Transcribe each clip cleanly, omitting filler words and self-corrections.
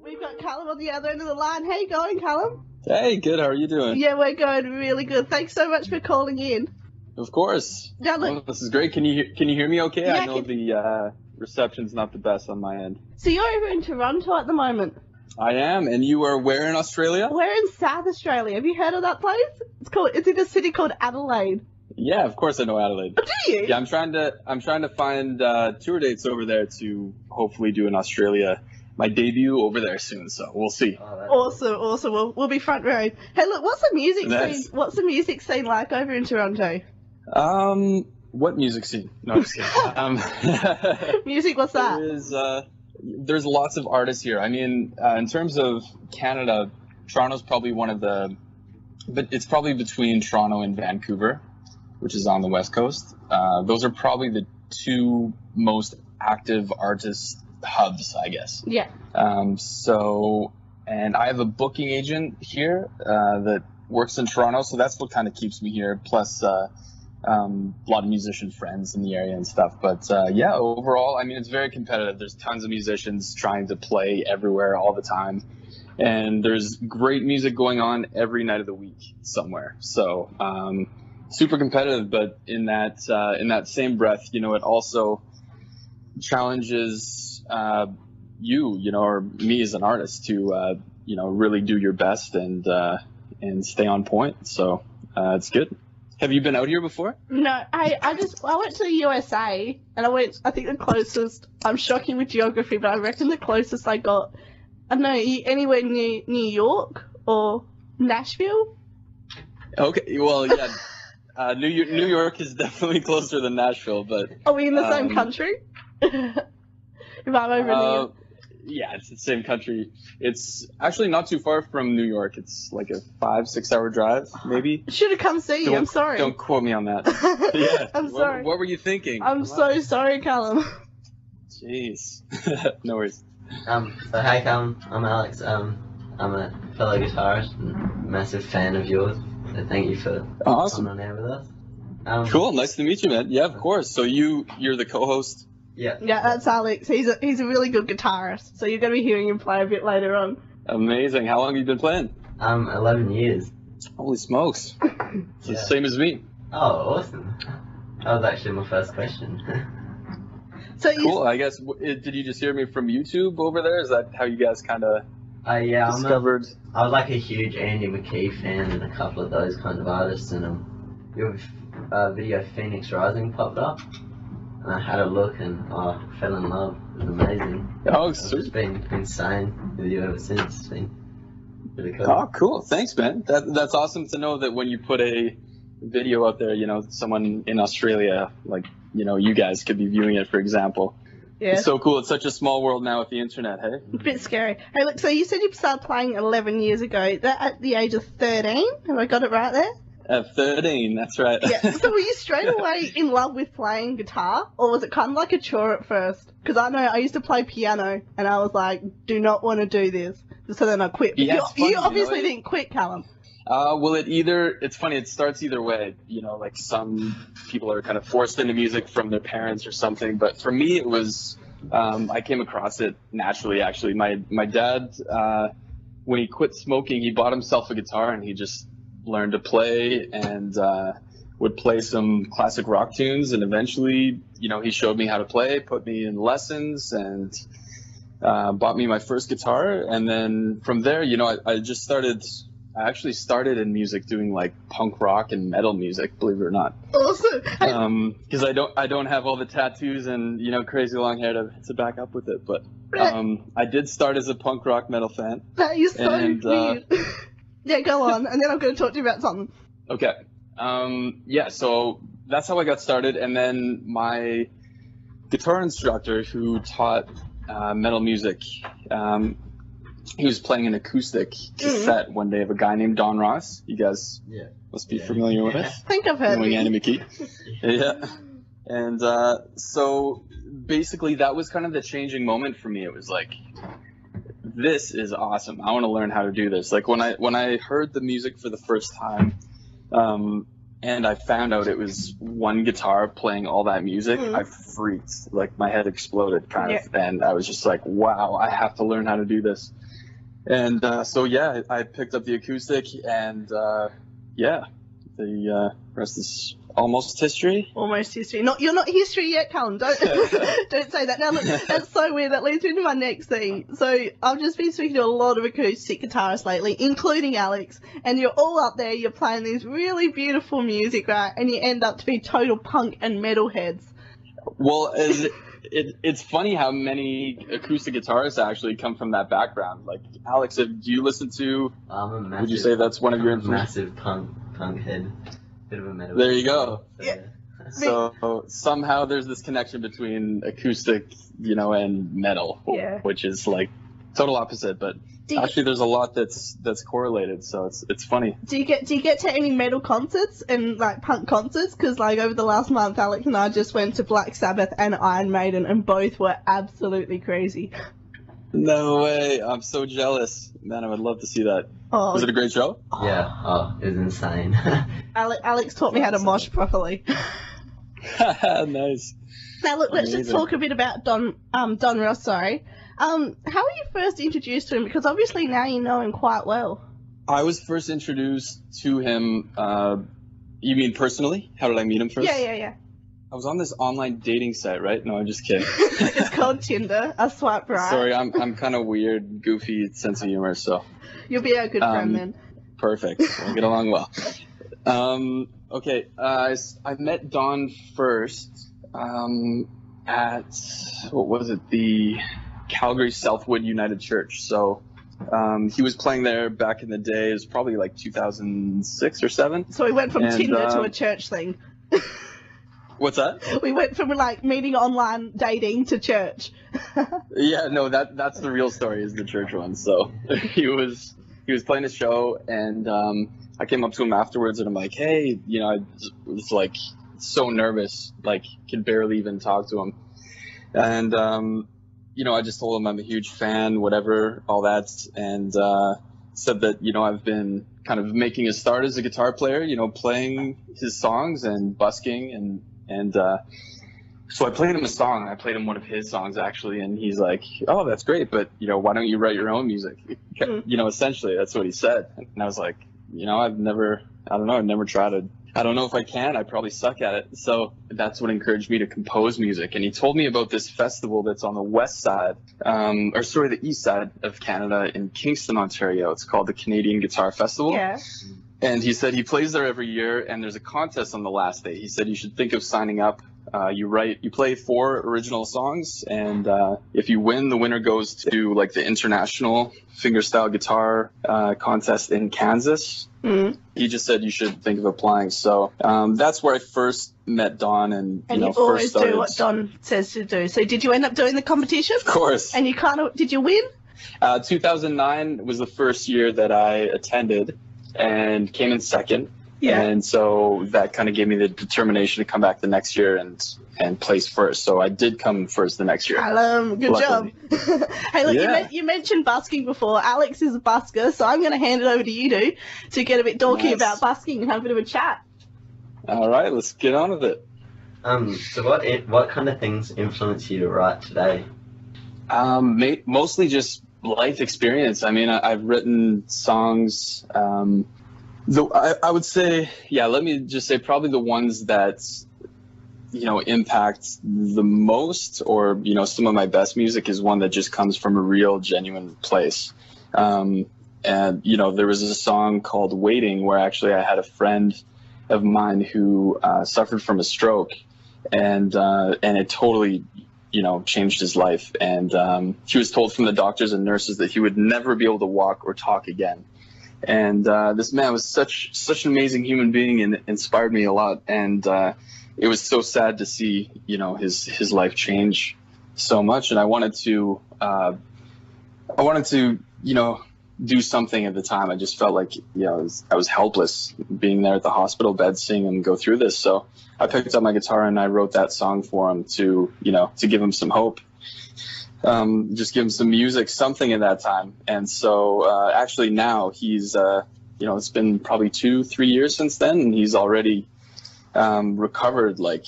We've got Calum on the other end of the line. How you going, Calum? Hey, good. How are you doing? Yeah, we're going really good. Thanks so much for calling in. Of course. Now, look, Oh, this is great. Can you hear me okay? Yeah, I know the reception's not the best on my end. so you're over in Toronto at the moment. I am, and you are where in Australia? We're in South Australia. Have you heard of that place? It's in a city called Adelaide. Yeah, of course I know Adelaide. Oh, do you? Yeah, I'm trying to find tour dates over there to hopefully do in Australia. My debut over there soon, so we'll see. Awesome. We'll be front row. Hey, look, what's the music Nice. scene? What's the music scene like over in Toronto? What music scene? No, just kidding. Music, what's that? There's lots of artists here. I mean, in terms of Canada, Toronto's probably but it's probably between Toronto and Vancouver, which is on the west coast. Those are probably the two most active artist hubs, I guess. Yeah. And I have a booking agent here that works in Toronto, so that's what kind of keeps me here. Plus, a lot of musician friends in the area and stuff. But yeah, overall, I mean, it's very competitive. There's tons of musicians trying to play everywhere all the time, and there's great music going on every night of the week somewhere. So super competitive, but in that same breath, you know, it also challenges you know, or me as an artist to you know, really do your best and stay on point. So it's good. Have you been out here before? No, I went to the USA, and I think the closest, I'm shocking with geography, but I reckon the closest I got, I don't know, anywhere near New York or Nashville. Okay, well, yeah, New York is definitely closer than Nashville, but... Are we in the same country? If I'm over in yeah, it's the same country. It's actually not too far from New York. It's like a 5-6 hour drive, maybe. Should have come see you. I'm sorry. Don't quote me on that. Yeah. I'm sorry. What were you thinking? I'm so sorry, Calum. Jeez. No worries. So hi Calum, I'm Alex. I'm a fellow guitarist and massive fan of yours. So thank you for Awesome. coming on air with us. Cool. Nice to meet you, man. Yeah, of course. So you're the co-host. Yeah. Yeah, that's Alex. He's a really good guitarist, so you're going to be hearing him play a bit later on. Amazing. How long have you been playing? 11 years. Holy smokes. It's the Yeah. same as me. Oh, awesome. That was actually my first question. So Cool. I guess, did you just hear me from YouTube over there? Is that how you guys kind of Yeah, discovered? I was like a huge Andy McKee fan and a couple of those kind of artists, and your video Phoenix Rising popped up. And I had a look and fell in love. It was amazing. Oh, I've sweet. just been insane with you ever since. It's been really cool. Oh, cool. Thanks, man. That's awesome to know that when you put a video out there, you know, someone in Australia, like, you know, you guys could be viewing it, for example. yeah, It's so cool. It's such a small world now with the internet, hey? a bit scary. Hey, look, so you said you started playing 11 years ago. That at the age of 13? Have I got it right there? At 13, that's right. Yeah. So were you straight away in love with playing guitar, or was it kind of like a chore at first? Because I know I used to play piano, and I was like, do not want to do this. So then I quit. But Yeah, it's funny, you obviously you know, didn't quit, Calum. Well, it's funny, it starts either way. You know, like some people are kind of forced into music from their parents or something. But for me, it was, I came across it naturally, actually. My dad, when he quit smoking, he bought himself a guitar and he just learned to play and would play some classic rock tunes. And eventually, you know, he showed me how to play, put me in lessons, and bought me my first guitar. And then from there, you know, I actually started in music doing like punk rock and metal music, believe it or not. Awesome. Because I don't have all the tattoos and, you know, crazy long hair to back up with it. But I did start as a punk rock metal fan. That is so And, weird. Yeah, go on, and then I'm going to talk to you about something. Okay. Yeah, so that's how I got started. And then my guitar instructor who taught metal music, he was playing an acoustic cassette one day of a guy named Don Ross. You guys must be familiar with. I think I've heard Knowing it. Andy McKee. Yeah. And so basically that was kind of the changing moment for me. It was like, this is awesome. I want to learn how to do this. Like when I heard the music for the first time, and I found out it was one guitar playing all that music, I freaked. Like, my head exploded, kind of. And I was just like, wow, I have to learn how to do this. And so, yeah, I picked up the acoustic, and yeah, the rest is almost history. Almost history. You're not history yet, Calum. Don't don't say that. Now look, that's so weird. That leads me to my next thing. So I've just been speaking to a lot of acoustic guitarists lately, including Alex, and you're all up there. You're playing these really beautiful music, right? And you end up to be total punk and metal heads. Well, it's funny how many acoustic guitarists actually come from that background. Like, Alex, do you listen to? I'm a massive. Would you say that's one of your influences? Massive punk head. Bit of a metal. There you go. So, yeah. So somehow there's this connection between acoustic, and metal, which is like total opposite. But actually, there's a lot that's correlated. So it's funny. Do you get to any metal concerts and like punk concerts? Because like over the last month, Alex and I just went to Black Sabbath and Iron Maiden, and both were absolutely crazy. No way! I'm so jealous, man. I would love to see that. Oh. Was it a great show? Yeah. Oh, it was insane. Alex taught me how to mosh properly. Nice. Now look, let's just talk a bit about Don Ross. Sorry. How were you first introduced to him? Because obviously now you know him quite well. I was first introduced to him. You mean personally? How did I meet him first? Yeah. I was on this online dating site, right? No, I'm just kidding. It's called Tinder. I swipe right. Sorry, I'm kind of weird, goofy sense of humor, so. You'll be a good friend then. Perfect. We'll get along well. Okay, I met Don first at, what was it, the Calgary Southwood United Church. So he was playing there back in the day. It was probably like 2006 or 7. So we went from Tinder to a church thing. What's that? We went from like meeting online dating to church. Yeah, no, that's the real story, is the church one. So he was playing a show, and I came up to him afterwards, and I'm like, hey, I was like so nervous, like could barely even talk to him, and I just told him I'm a huge fan, whatever, all that, and said that I've been kind of making a start as a guitar player, playing his songs and busking, and so I played him a song. I played him one of his songs, actually, and he's like, oh, that's great, but, why don't you write your own music? Essentially, that's what he said. And I was like, I've never tried it. I don't know if I can. I probably suck at it. So that's what encouraged me to compose music. And he told me about this festival that's on the the east side of Canada in Kingston, Ontario. It's called the Canadian Guitar Festival. Yeah. And he said he plays there every year, and there's a contest on the last day. He said you should think of signing up. You play 4 original songs, and if you win, the winner goes to like the international fingerstyle guitar contest in Kansas. Mm-hmm. He just said you should think of applying. So that's where I first met Don, and you always do what Don says to do. So did you end up doing the competition? Of course. And did you win? 2009 was the first year that I attended, and came in second. Yeah. And so that kind of gave me the determination to come back the next year and place first. So I did come first the next year. Good job. Hey, look, you mentioned busking before. Alex is a busker, so I'm going to hand it over to you to get a bit dorky about busking and have a bit of a chat. All right, let's get on with it. So what kind of things influence you to write today? Mostly just life experience. I mean, I've written songs. I would say, let me just say probably the ones that, impact the most, or, some of my best music is one that just comes from a real, genuine place. And, there was a song called Waiting, where actually I had a friend of mine who suffered from a stroke, and it totally, changed his life. And he was told from the doctors and nurses that he would never be able to walk or talk again. And this man was such an amazing human being, and inspired me a lot. And it was so sad to see, his life change so much. And I wanted to, do something at the time. I just felt like, I was helpless being there at the hospital bed, seeing him go through this. So I picked up my guitar and I wrote that song for him to give him some hope. Just give him some music, something at that time. And so actually now he's it's been probably 2-3 years since then, and he's already recovered like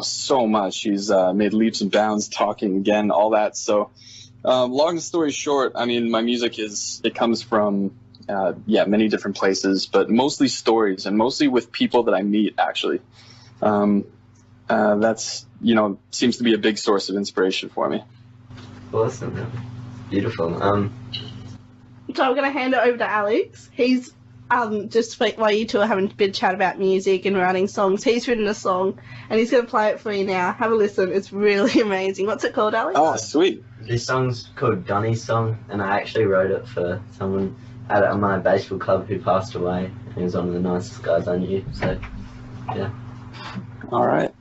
so much. He's made leaps and bounds, talking again, all that. So long story short, I mean, my music it comes from many different places, but mostly stories, and mostly with people that I meet, actually. That's seems to be a big source of inspiration for me. Awesome, man. Beautiful. So I'm going to hand it over to Alex. He's just while you two are having a bit of chat about music and writing songs, he's written a song and he's going to play it for you now. Have a listen. It's really amazing. What's it called, Alex? Oh, sweet. This song's called Donny's Song, and I actually wrote it for someone at my baseball club who passed away. He was one of the nicest guys I knew, so yeah. All right.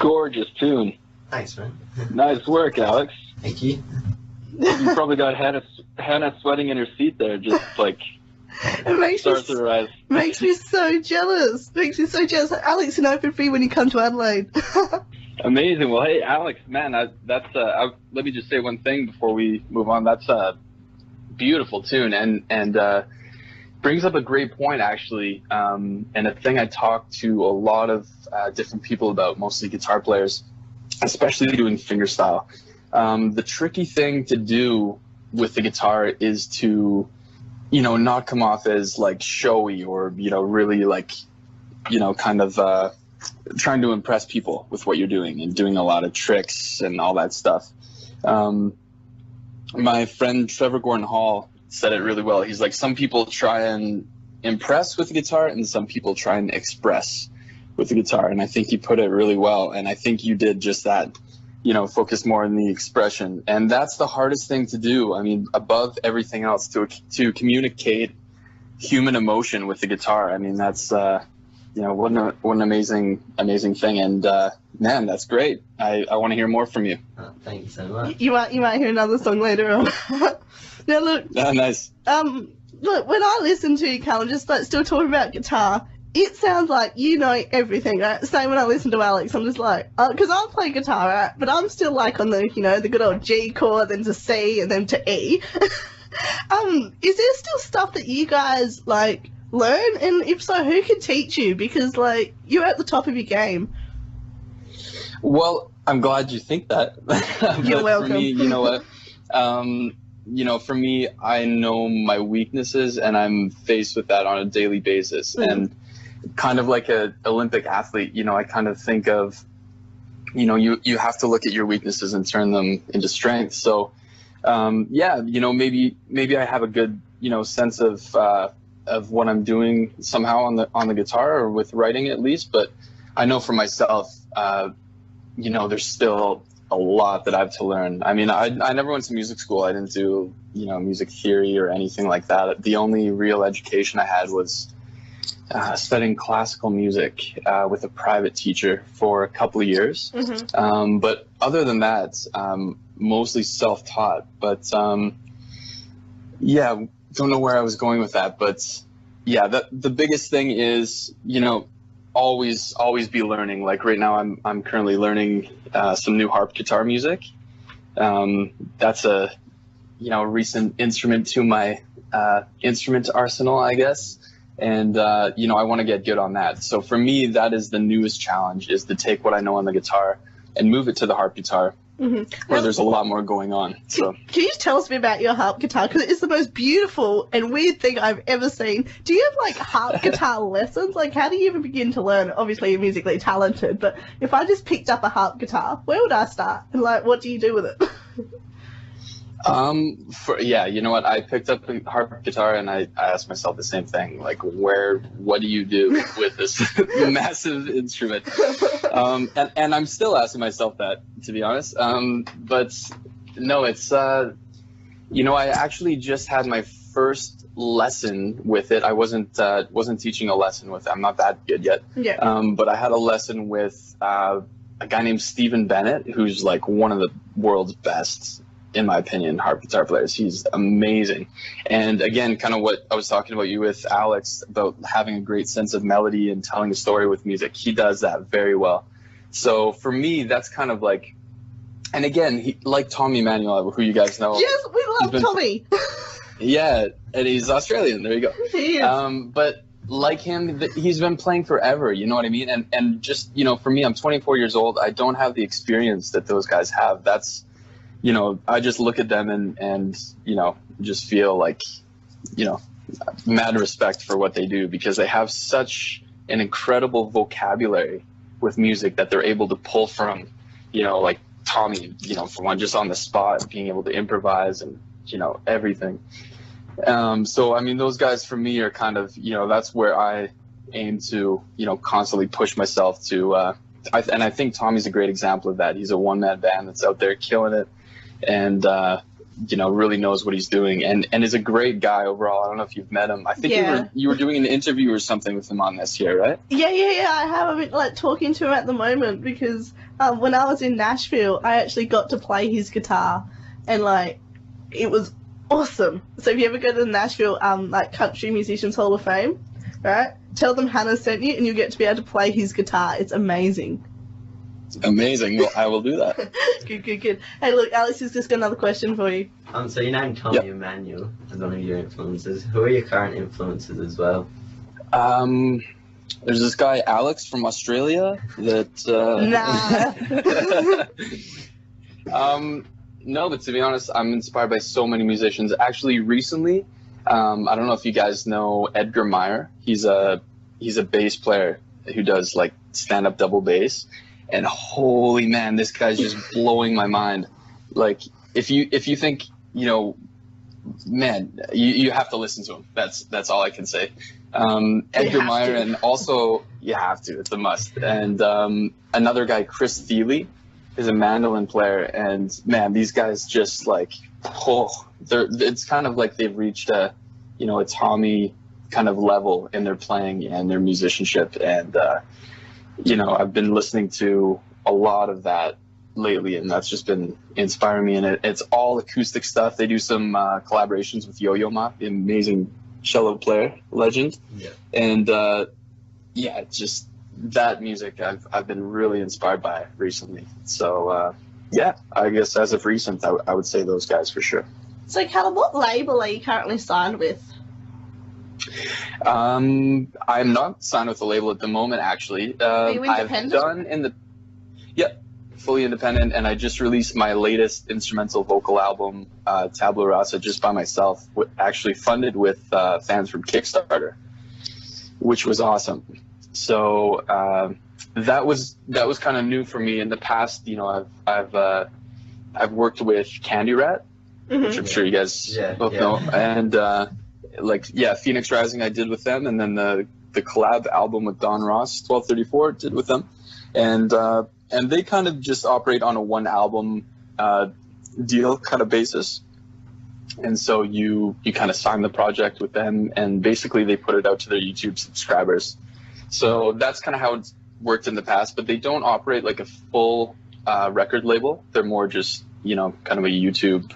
gorgeous tune. Thanks, man. Nice work, Alex. Thank you. You probably got Hannah sweating in her seat there, just like It makes stars to rise. makes me so jealous. Makes me so jealous. Alex, and open for you when you come to Adelaide. Amazing. Well, hey, Alex, man, let me just say one thing before we move on. That's a beautiful tune, and brings up a great point, actually, and a thing I talk to a lot of different people about, mostly guitar players, especially doing fingerstyle. The tricky thing to do with the guitar is to, not come off as like showy or, really like, kind of trying to impress people with what you're doing and doing a lot of tricks and all that stuff. My friend Trevor Gordon Hall said it really well. He's like, some people try and impress with the guitar and some people try and express with the guitar. And I think he put it really well. And I think you did just that, focus more on the expression. And that's the hardest thing to do. I mean, above everything else, to communicate human emotion with the guitar. I mean, that's, what an amazing thing. And man, that's great. I want to hear more from you. Thank you so much. You might hear another song later on. Now look, Nice. look, when I listen to you, Calum, just like still talking about guitar, it sounds like you know everything, right? Same when I listen to Alex, I'm just like, because I play guitar, right? But I'm still like on the, the good old G chord, then to C, and then to E. Is there still stuff that you guys like learn? And if so, who can teach you? Because like you're at the top of your game. Well, I'm glad you think that. You're welcome. For me, you know what? For me, I know my weaknesses, and I'm faced with that on a daily basis. Mm. And kind of like an Olympic athlete, I kind of think of, you have to look at your weaknesses and turn them into strengths. So, maybe I have a good, sense of what I'm doing somehow on the guitar, or with writing at least. But I know for myself, there's still a lot that I have to learn. I mean, I never went to music school. I didn't do, music theory or anything like that. The only real education I had was studying classical music with a private teacher for a couple of years. Mm-hmm. But other than that, mostly self-taught. But don't know where I was going with that. But yeah, the biggest thing is, always be learning. Like right now, I'm currently learning some new harp guitar music. That's a recent instrument to my instrument arsenal, I guess. And I want to get good on that. So for me, that is the newest challenge, is to take what I know on the guitar and move it to the harp guitar, where there's a lot more going on. So can you tell us a bit about your harp guitar? Because it's the most beautiful and weird thing I've ever seen. Do you have like harp guitar lessons? Like, how do you even begin to learn? Obviously, you're musically talented, but if I just picked up a harp guitar, where would I start? And like, what do you do with it? You know what? I picked up a harp guitar and I asked myself the same thing. Like, what do you do with this massive instrument? And I'm still asking myself that, to be honest. But no, it's, I actually just had my first lesson with it. I wasn't teaching a lesson with it. I'm not that good yet. Yeah. But I had a lesson with a guy named Stephen Bennett, who's like one of the world's best, in my opinion, harp guitar players. He's amazing. And again, kind of what I was talking about you with Alex, about having a great sense of melody and telling a story with music. He does that very well. So for me, that's kind of like, and again, he, like Tommy Emmanuel, who you guys know. Yes, we love Tommy. Yeah, and he's Australian. There you go. He is. But like him, he's been playing forever. You know what I mean? And just, for me, I'm 24 years old. I don't have the experience that those guys have. That's, I just look at them and just feel like, mad respect for what they do, because they have such an incredible vocabulary with music that they're able to pull from, like Tommy, for one, just on the spot, being able to improvise and, everything. So, I mean, those guys for me are kind of, that's where I aim to, constantly push myself to, and I think Tommy's a great example of that. He's a one-man band that's out there killing it, and really knows what he's doing, and is a great guy overall. I don't know if you've met him. I think you were doing an interview or something with him on this year, right? Yeah, I have. I've been like talking to him at the moment because when I was in Nashville, I actually got to play his guitar, and like, it was awesome. So if you ever go to the Nashville like Country Musicians Hall of Fame, right? Tell them Hannah sent you, and you'll get to be able to play his guitar. It's amazing. Amazing. Well, I will do that. Good. Hey, look, Alex has just got another question for you. So you named Tommy Emmanuel as one of your influences. Who are your current influences as well? There's this guy Alex from Australia that. No, but to be honest, I'm inspired by so many musicians. Actually, recently, I don't know if you guys know Edgar Meyer. He's a bass player who does like stand-up double bass, and holy man, this guy's just blowing my mind. Like, if you think, you know, man, you have to listen to him. That's all I can say. Edgar Meyer, and also you have to. It's a must. And another guy, Chris Thiele, is a mandolin player, and man, these guys just like, it's kind of like they've reached a Tommy kind of level in their playing and their musicianship, and I've been listening to a lot of that lately, and that's just been inspiring me. And it's all acoustic stuff. They do some collaborations with Yo-Yo Ma, the amazing cello player legend, and it's just that music I've been really inspired by recently. So I guess as of recent, I would say those guys for sure. So Calum, what label are you currently signed with? I'm not signed with a label at the moment, actually. Are you independent? Fully independent, and I just released my latest instrumental vocal album, Tabula Rasa, just by myself, actually funded with fans from Kickstarter, which was awesome. So that was kind of new for me. In the past, I've worked with Candy Rat, which I'm sure you guys both know, and Phoenix Rising I did with them, and then the collab album with Don Ross, 1234, did with them, and they kind of just operate on a one album deal kind of basis. And so you kind of sign the project with them, and basically they put it out to their YouTube subscribers. So that's kind of how it's worked in the past, but they don't operate like a full record label. They're more just, kind of a YouTube,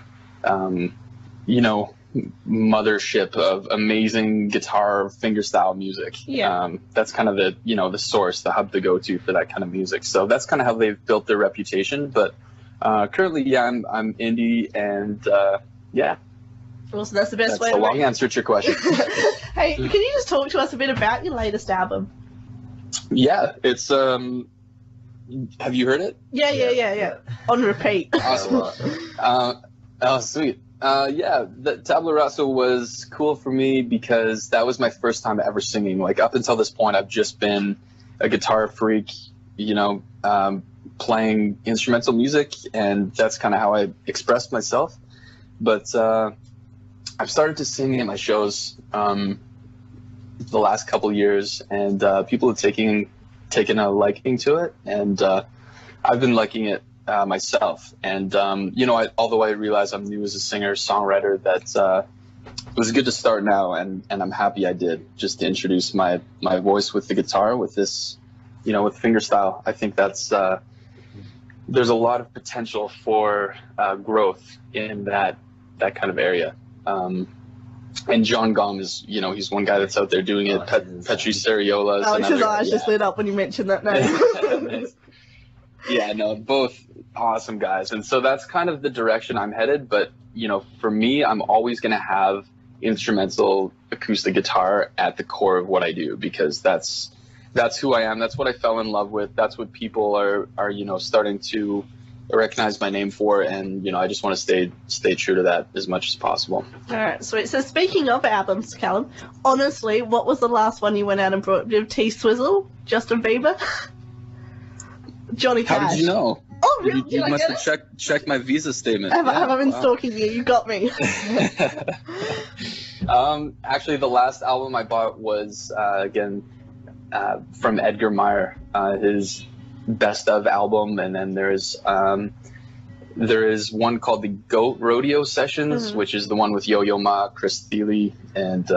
mothership of amazing guitar fingerstyle music. That's kind of the source, the hub to go to for that kind of music. So that's kind of how they've built their reputation. But currently, I'm indie, and Well, so that's the best way. That's a long answer to your question. Hey, can you just talk to us a bit about your latest album? Yeah, it's have you heard it? Yeah. On repeat. Awesome. Oh, sweet. The Tabula Rasa was cool for me because that was my first time ever singing. Like, up until this point, I've just been a guitar freak, playing instrumental music, and that's kind of how I expressed myself. But I've started to sing at my shows the last couple years, and people have taken a liking to it, and I've been liking it myself. And although I realize I'm new as a singer songwriter, that it was good to start now, and I'm happy I did, just to introduce my voice with the guitar, with this, with fingerstyle. I think that's there's a lot of potential for growth in that kind of area. And John Gom is, he's one guy that's out there doing it. Petri Sariola. Alex's eyes just lit up when you mentioned that name. Yeah, no, both awesome guys. And so that's kind of the direction I'm headed. But, for me, I'm always going to have instrumental acoustic guitar at the core of what I do, because that's who I am. That's what I fell in love with. That's what people are starting to recognize my name for, and I just want to stay true to that as much as possible. All right, sweet. So speaking of albums, Calum, honestly, what was the last one you went out and brought? Did T Swizzle, Justin Bieber, Johnny Cash? How did you know? Oh, really? You must have checked my visa statement. Have I been stalking you? You got me. Actually, the last album I bought was again from Edgar Meyer, his best of album, and then there is one called the Goat Rodeo Sessions, which is the one with Yo-Yo Ma, Chris Thiele, and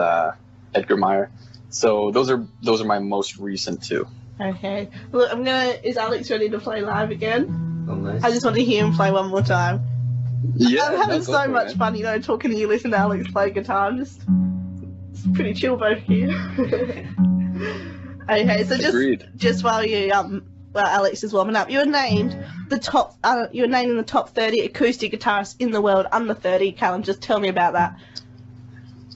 Edgar Meyer. So those are my most recent two. Okay. Look, is Alex ready to play live again? Almost. I just want to hear him play one more time. Yeah, I'm having go so for much it. fun, talking to you, listening to Alex play guitar. It's pretty chill both here. Okay, so Agreed. just while Alex is warming up, you were named in the top 30 acoustic guitarists in the world under 30. Callum, just tell me about that.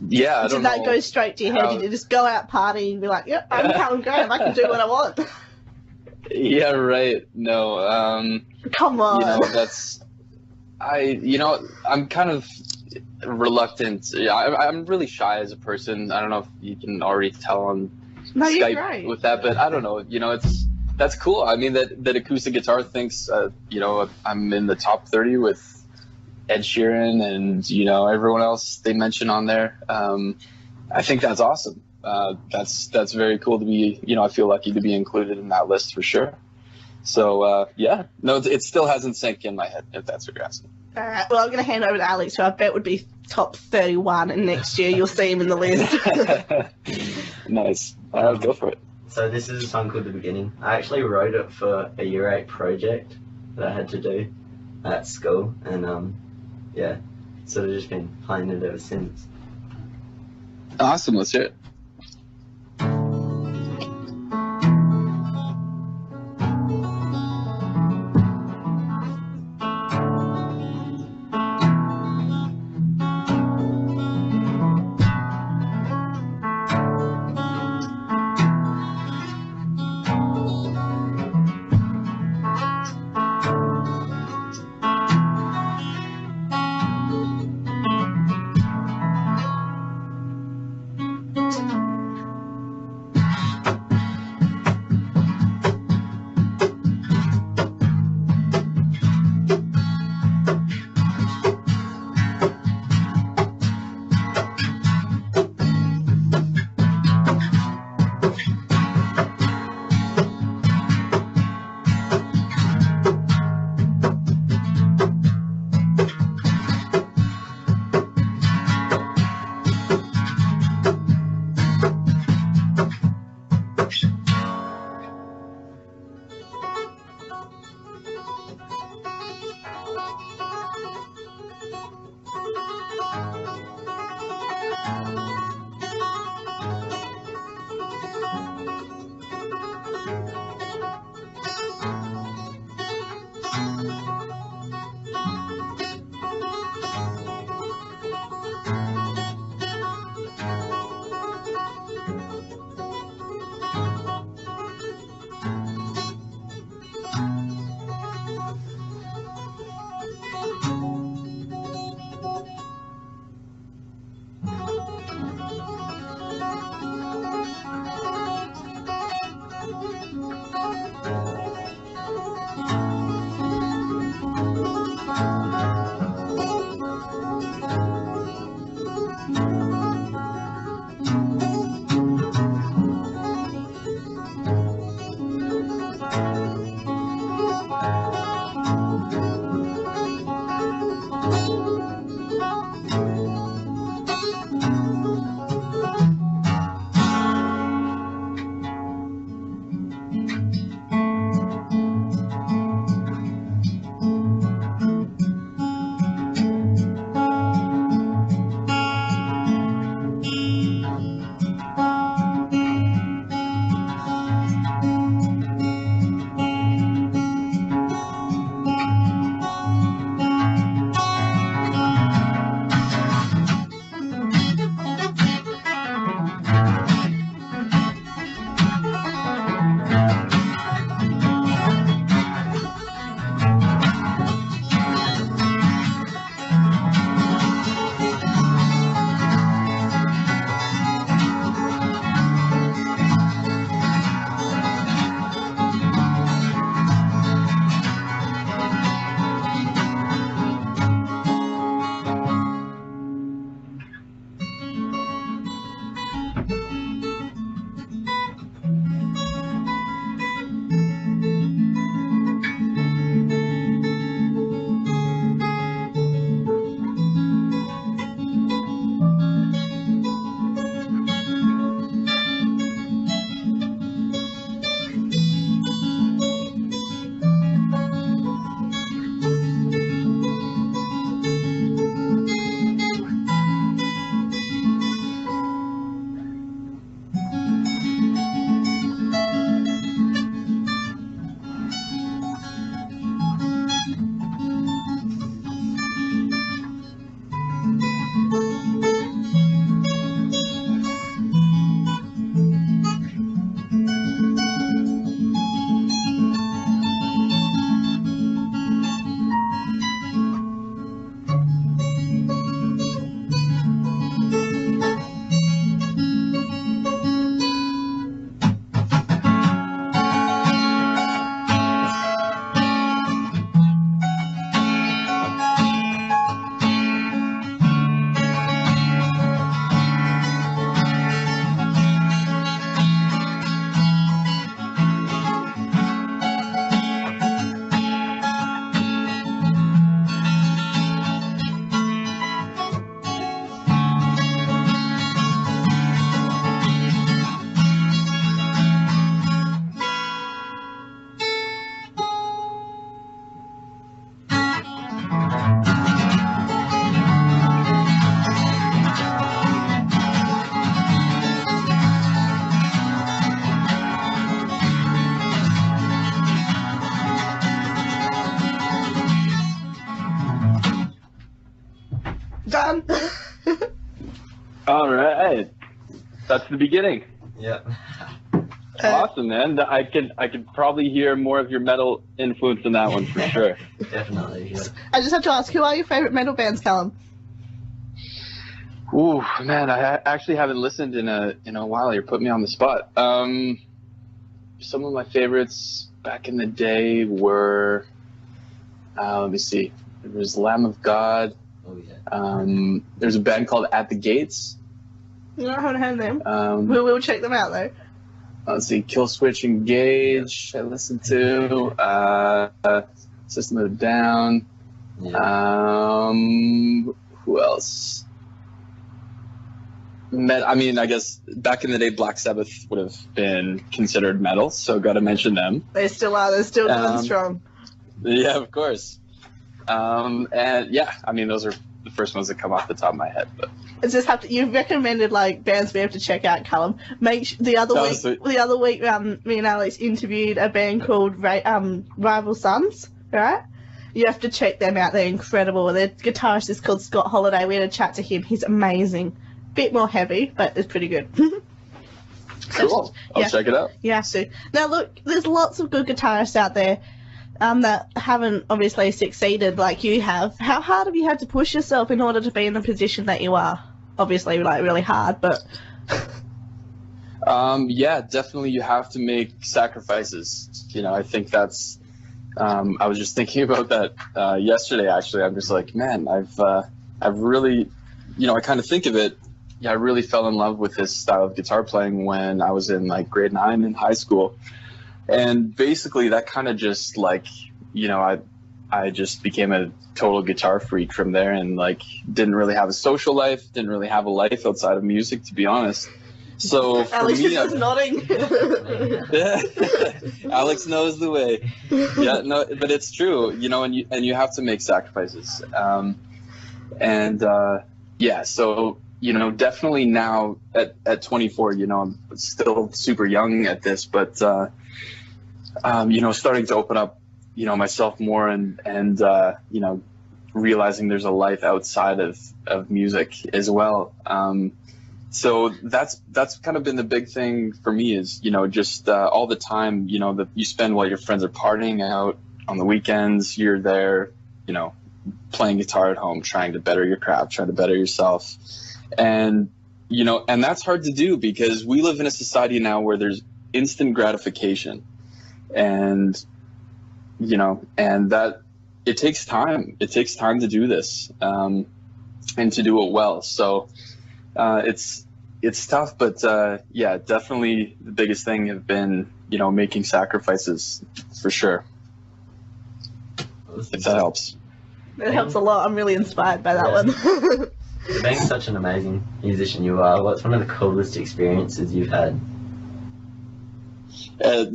Yeah, I don't Did that know. go straight to your head? how- Did you just go out partying and be like, "Yep, I'm Calum Graham. I can do what I want." Yeah, right. No, Come on. I'm kind of reluctant. Yeah, I'm really shy as a person. I don't know if you can already tell on No, you're Skype great. with that, but I don't know. That's cool. I mean, that acoustic guitar thinks, I'm in the top 30 with Ed Sheeran and everyone else they mention on there. I think that's awesome. That's very cool to be. I feel lucky to be included in that list for sure. So no, it still hasn't sank in my head, if that's what you're asking. All right. Well, I'm going to hand over to Alex, who I bet would be top 31, and next year you'll see him in the list. Nice. All right, go for it. So this is a song called The Beginning. I actually wrote it for a Year 8 project that I had to do at school, and sort of just been playing it ever since. Awesome. Let's hear it. All right, that's the beginning. Yep. Awesome, man. I could probably hear more of your metal influence in that one for sure. Definitely. Yeah. I just have to ask, who are your favourite metal bands, Calum? Ooh, man, I actually haven't listened in a while. You're putting me on the spot. Some of my favorites back in the day were, let me see. There was Lamb of God. Oh yeah. There's a band called At the Gates. No, I haven't heard them. We'll check them out though. Let's see, Kill Switch Engage. I listened to System of a Down. Yeah. Who else? I mean, I guess back in the day, Black Sabbath would have been considered metal, so got to mention them. They still are. They're still going strong. Yeah, of course. And yeah, I mean, those are the first ones that come off the top of my head. But It's just have to. You've recommended like bands we have to check out, Callum. The other week, me and Alex interviewed a band called Rival Sons. Right? You have to check them out. They're incredible. Their guitarist is called Scott Holiday. We had a chat to him. He's amazing. Bit more heavy, but it's pretty good. cool. I'll check it out. Yeah, so now look, there's lots of good guitarists out there that haven't obviously succeeded like you have. How hard have you had to push yourself in order to be in the position that you are? Obviously, like really hard, but yeah, definitely you have to make sacrifices. You know, I think that's I was just thinking about that yesterday actually. I'm just like, man, I've really, you know, I kind of think of it. Yeah, I really fell in love with this style of guitar playing when I was in like grade 9 in high school. And basically that kind of just like, you know, I just became a total guitar freak from there, and like didn't really have a social life, didn't really have a life outside of music, to be honest. So for Alex me, is nodding. Alex knows the way. Yeah, no, but it's true, you know, and you have to make sacrifices. Yeah, so, you know, definitely now at 24, you know, I'm still super young at this, but, you know, starting to open up, you know, myself more and you know, realizing there's a life outside of music as well. So that's kind of been the big thing for me is, you know, just all the time, you know, that you spend while your friends are partying out on the weekends, you're there, you know, playing guitar at home, trying to better your craft, trying to better yourself. And, you know, and that's hard to do because we live in a society now where there's instant gratification, and, you know, and that it takes time. It takes time to do this, and to do it well. So it's tough, but yeah, definitely the biggest thing have been, you know, making sacrifices for sure. If that helps. It helps a lot. I'm really inspired by that one. Being such an amazing musician you are, what's one of the coolest experiences you've had?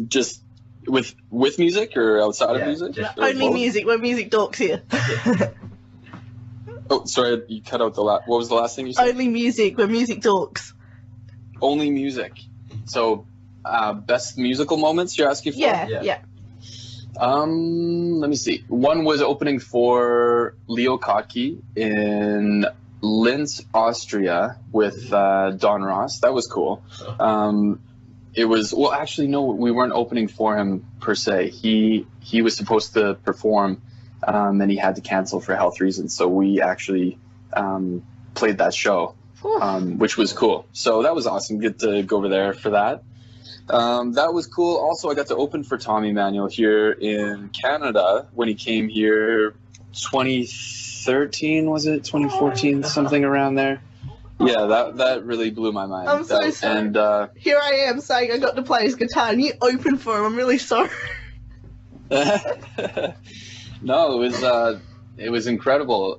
Just with music or outside of music? Only music. We're music dorks here. Oh, sorry, you cut out the last. What was the last thing you said? Only music. We're music dorks. Only music. So, best musical moments you're asking for? Yeah. Let me see. One was opening for Leo Kottke in Linz, Austria with Don Ross. That was cool. It was, well, actually, no, we weren't opening for him per se. He was supposed to perform, and he had to cancel for health reasons. So we actually played that show, which was cool. So that was awesome. Get to go over there for that. That was cool. Also, I got to open for Tommy Emmanuel here in Canada when he came here 2013, was it? 2014, something around there. Yeah, that really blew my mind. I'm so sorry. And here I am saying I got to play his guitar and you opened for him. I'm really sorry. No, it was incredible.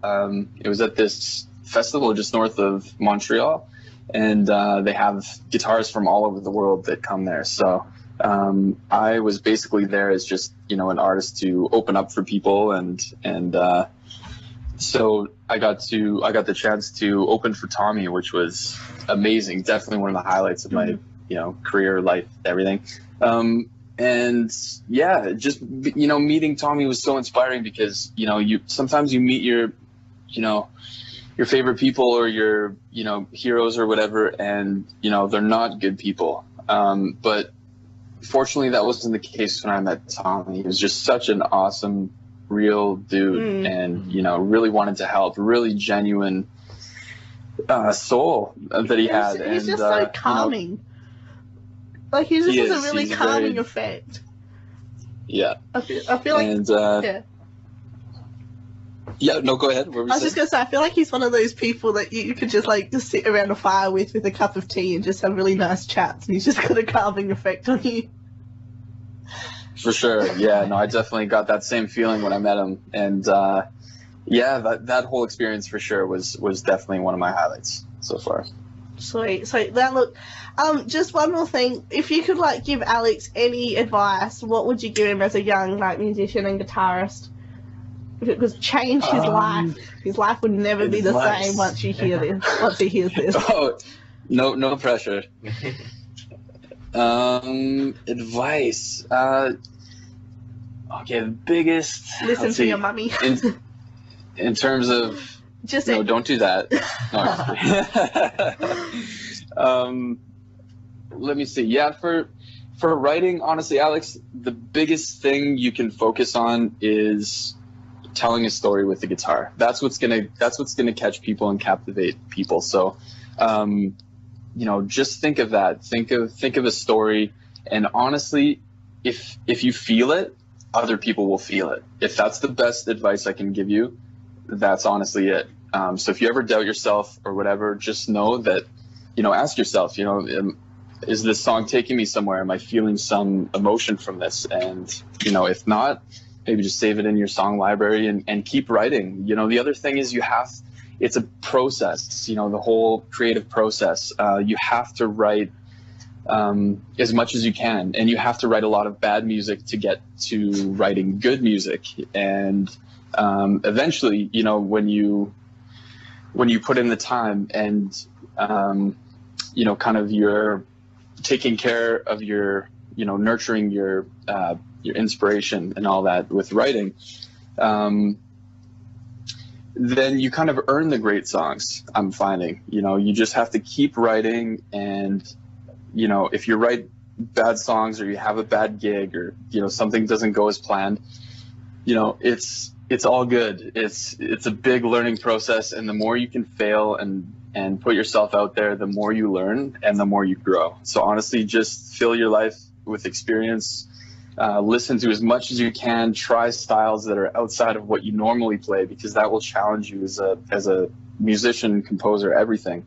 It was at this festival just north of Montreal, and they have guitarists from all over the world that come there. So I was basically there as just, you know, an artist to open up for people, and so I got the chance to open for Tommy, which was amazing. Definitely one of the highlights of my, you know, career, life, everything. And yeah, just, you know, meeting Tommy was so inspiring because, you know, sometimes you meet your, you know, your favorite people or your, heroes or whatever, and, they're not good people. But fortunately, that wasn't the case when I met Tommy. He was just such an awesome, real dude, and, really wanted to help, really genuine soul that he had. He's just so calming. Like, he just has a really calming effect. Yeah. I feel like... And, yeah. Yeah, no, go ahead. I was just going to say, I feel like he's one of those people that you could just, like, just sit around a fire with a cup of tea and just have really nice chats, and he's just got a calming effect on you. For sure. Yeah, no, I definitely got that same feeling when I met him. And, yeah, that whole experience for sure was definitely one of my highlights so far. Sweet. So, now look, just one more thing. If you could, like, give Alex any advice, what would you give him as a young, like, musician and guitarist? If it could change his life, his life would never be the same once you hear this. Once he hears this. Oh, no pressure. Advice. Okay, the biggest. Listen to your mummy. In terms of, just no, don't do that. No, let me see. Yeah, for writing, honestly, Alex, the biggest thing you can focus on is telling a story with the guitar. That's what's gonna catch people and captivate people. So, just think of that. Think of a story, and honestly, if you feel it, other people will feel it. If that's the best advice I can give you, that's honestly it. So if you ever doubt yourself or whatever, just know that, ask yourself, is this song taking me somewhere? Am I feeling some emotion from this? And, if not, maybe just save it in your song library and keep writing. The other thing is it's a process, the whole creative process. You have to write as much as you can, and you have to write a lot of bad music to get to writing good music. And eventually, when you put in the time and, kind of you're taking care of your, nurturing your inspiration and all that with writing, then you kind of earn the great songs, I'm finding. You just have to keep writing, and, if you write bad songs or you have a bad gig or, something doesn't go as planned, it's all good. It's a big learning process, and the more you can fail and put yourself out there, the more you learn and the more you grow. So honestly, just fill your life with experience. Listen to as much as you can. Try styles that are outside of what you normally play, because that will challenge you as a musician, composer, everything.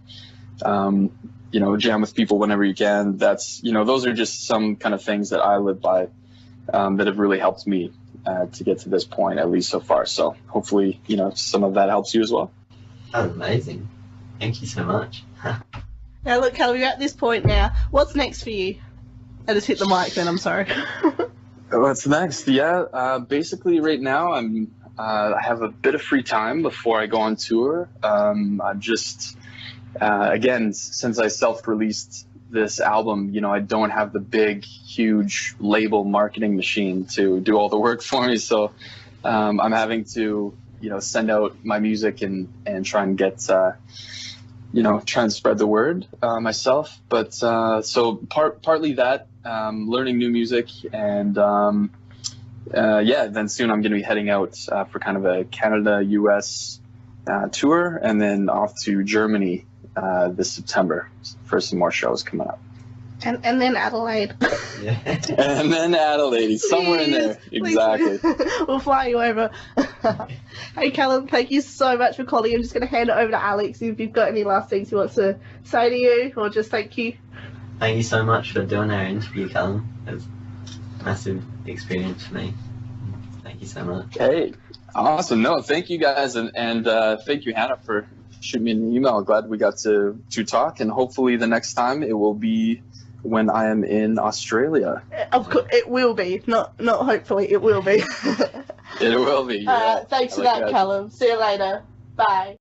Jam with people whenever you can. That's, those are just some kind of things that I live by, that have really helped me to get to this point, at least so far. So hopefully, some of that helps you as well. That was amazing. Thank you so much. Now look, Calum, you're at this point now. What's next for you? I just hit the mic then, I'm sorry. What's next? Yeah, basically right now I have a bit of free time before I go on tour. I'm just, again, since I self-released this album, I don't have the big, huge label marketing machine to do all the work for me. So I'm having to, send out my music and try and get, try and spread the word myself. But so partly that, learning new music, and then soon I'm going to be heading out for kind of a Canada-US tour, and then off to Germany this September for some more shows coming up. And then Adelaide. Yeah. And then Adelaide, somewhere in there. Exactly. We'll fly you over. Hey, Calum, thank you so much for calling. I'm just going to hand it over to Alex if you've got any last things he wants to say to you, or just thank you. Thank you so much for doing our interview, Calum. It was a massive experience for me. Thank you so much. Hey, awesome. No, thank you guys, and thank you, Hannah, for shooting me an email. Glad we got to talk, and hopefully the next time it will be when I am in Australia. Of course, it will be. Not hopefully, it will be. It will be. Yeah. Thanks for that, Calum. See you later. Bye.